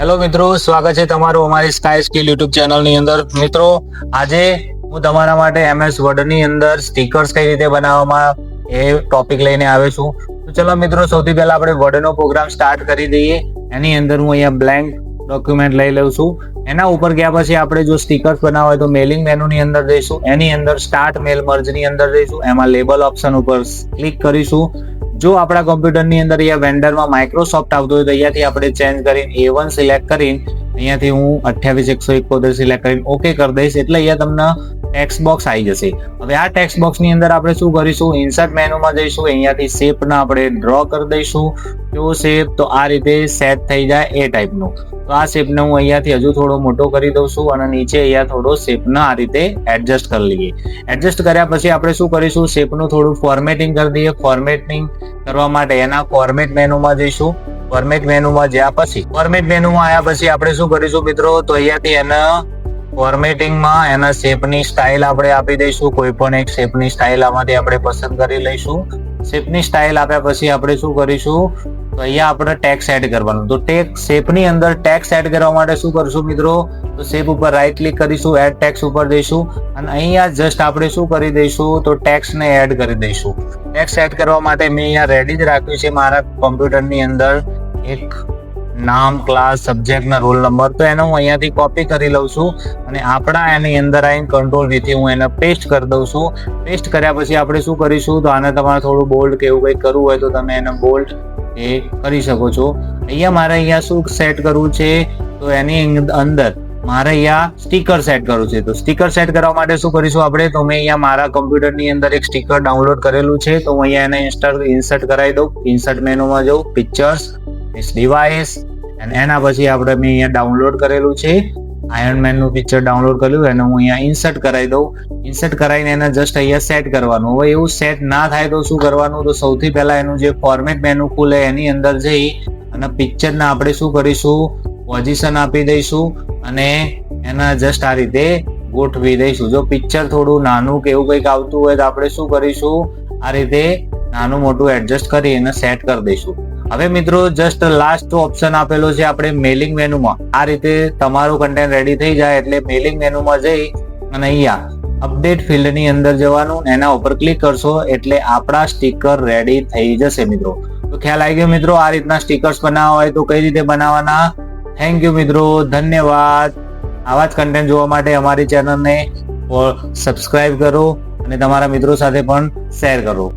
Hello મિત્રો, સ્વાગત છે તમારું અમારી સ્કાય સ્કિલ યુટ્યુબ ચેનલની અંદર. મિત્રો, આજે હું તમારા માટે MS વર્ડની અંદર સ્ટીકર્સ કઈ રીતે બનાવવામાં એ ટોપિક લઈને આવ્યો છું. તો ચલો મિત્રો, સૌથી પહેલા આપણે વર્ડનો પ્રોગ્રામ સ્ટાર્ટ કરી દઈએ. એની અંદર હું અહીંયા બ્લેન્ક ડોક્યુમેન્ટ લઈ લઉં છું. એના ઉપર ગયા પછી આપણે જો સ્ટીકર્સ બનાવવા હોય તો મેલિંગ મેનુની અંદર જઈશું. એની અંદર સ્ટાર્ટ મેલ મર્જની અંદર જઈશું. એમાં લેબલ ઓપ્શન ઉપર ક્લિક કરીશું. જો આપણા કોમ્પ્યુટરની અંદર અહીંયા વેન્ડરમાં માઇક્રોસોફ્ટ આવતો હોય તો અહીંયાથી આપણે ચેન્જ કરીને A1 સિલેક્ટ કરીને અહીંયાથી હું 28171 સિલેક્ટ કરીને ઓકે કરી દઈશ એટલે અહીંયા તમને ટેક્સ્ટ બોક્સ આવી જશે. હવે આ ટેક્સ્ટ બોક્સની અંદર આપણે શું કરીશું, ઇન્સર્ટ મેનુમાં જઈશું. અહીંયાથી શેપને આપણે ડ્રો કરી દઈશું. કેવો શેપ, તો આ રીતે સેટ થઈ જાય એ ટાઈપનો. તો આ શેપને હું અહીંયાથી હજુ થોડો મોટો કરી દઉં છું અને નીચે અહીંયા થોડો શેપને આ રીતે એડજસ્ટ કરી લઈએ. એડજસ્ટ કર્યા પછી આપણે શું કરીશું, શેપનું થોડું ફોર્મેટિંગ કરી દઈએ. ફોર્મેટિંગ કરવા માટે એના ફોર્મેટ મેનુમાં જઈશું. ફોર્મેટ મેનુમાં જ્યાં પછી ફોર્મેટ મેનુમાં આવ્યા પછી આપણે શું કરીશું મિત્રો, તો અહીંયાથી એના ફોર્મેટિંગમાં એના શેપની સ્ટાઇલ આપણે આપી દઈશું. કોઈ પણ એક શેપની સ્ટાઇલ આમાંથી આપણે પસંદ કરી લઈશું. શેપની સ્ટાઇલ આપ્યા પછી આપણે શું કરીશું, તો અહીંયા આપણે ટેક્સ એડ કરવાનું. તો શેપની અંદર ટેક્સ એડ કરવા માટે શું કરશું મિત્રો, તો શેપ ઉપર રાઈટ ક્લિક કરીશું, એડ ટેક્સ ઉપર જઈશું અને અહીંયા જસ્ટ આપણે શું કરી દઈશું, તો ટેક્સને એડ કરી દઈશું. ટેક્સ એડ કરવા માટે મેં અહીંયા રેડી જ રાખ્યું છે મારા કોમ્પ્યુટરની અંદર એક નામ, ક્લાસ, સબ્જેક્ટ ના રોલ નંબર. તો એને હું અહીંયાથી કોપી કરી લઉં છું અને આપણા એની અંદર આવીને કંટ્રોલ થી હું એને પેસ્ટ કરી દઉં છું. પેસ્ટ કર્યા પછી આપણે શું કરીશું, તો આને તમારે થોડું બોલ્ડ કે એવું કંઈક કરવું હોય તો તમે એને બોલ્ડ એ કરી શકો છો. અહીંયા શું સેટ કરવું છે, તો એની અંદર મારે અહીંયા સ્ટીકર સેટ કરવું છે. તો સ્ટીકર સેટ કરવા માટે શું કરીશું આપણે, તો મેં અહીંયા મારા કોમ્પ્યુટરની અંદર એક સ્ટીકર ડાઉનલોડ કરેલું છે. તો હું અહીંયા એને ઇન્સર્ટ કરાવી દઉં. ઇન્સર્ટ મેનુમાં જાઉં, પિક્ચર્સ, ડિવાઇસ, અને એના પછી આપણે મેં અહીંયા ડાઉનલોડ કરેલું છે આયર્ન મેન નું પિક્ચર ડાઉનલોડ કર્યું. એને હું અહીંયા ઇન્સર્ટ કરાવી દઉં. ઇન્સર્ટ કરાવીને એને જસ્ટ અહીંયા સેટ કરવાનું. હવે એવું સેટ ના થાય તો શું કરવાનું, તો સૌથી પહેલા એનું જે ફોર્મેટ મેનુ ખુલે એની અંદર જઈ અને પિક્ચરના આપણે શું કરીશું, પોઝિશન આપી દઈશું અને એના જસ્ટ આ રીતે ગોઠવી દઈશું. જો પિક્ચર થોડું નાનું કે એવું કંઈક આવતું હોય તો આપણે શું કરીશું, આ રીતે નાનું મોટું એડજસ્ટ કરી એને સેટ કરી દઈશું. હવે મિત્રો, જસ્ટ લાસ્ટ ઓપ્શન આપેલો છે આપણે મેલિંગ મેનુમાં. આ રીતે તમારું કન્ટેન્ટ રેડી થઈ જાય એટલે મેલિંગ મેનુમાં જઈ અને અહીંયા અપડેટ ફિલ્ડની અંદર જવાનું, એના ઉપર ક્લિક કરશો એટલે આપણા સ્ટીકર રેડી થઈ જશે મિત્રો. તો ખ્યાલ આવી ગયો મિત્રો, આ રીતના સ્ટીકર્સ બનાવવા હોય તો કઈ રીતે બનાવવાના. થેન્ક યુ મિત્રો, ધન્યવાદ. આવા જ કન્ટેન્ટ જોવા માટે અમારી ચેનલને સબસ્ક્રાઇબ કરો અને તમારા મિત્રો સાથે પણ શેર કરો.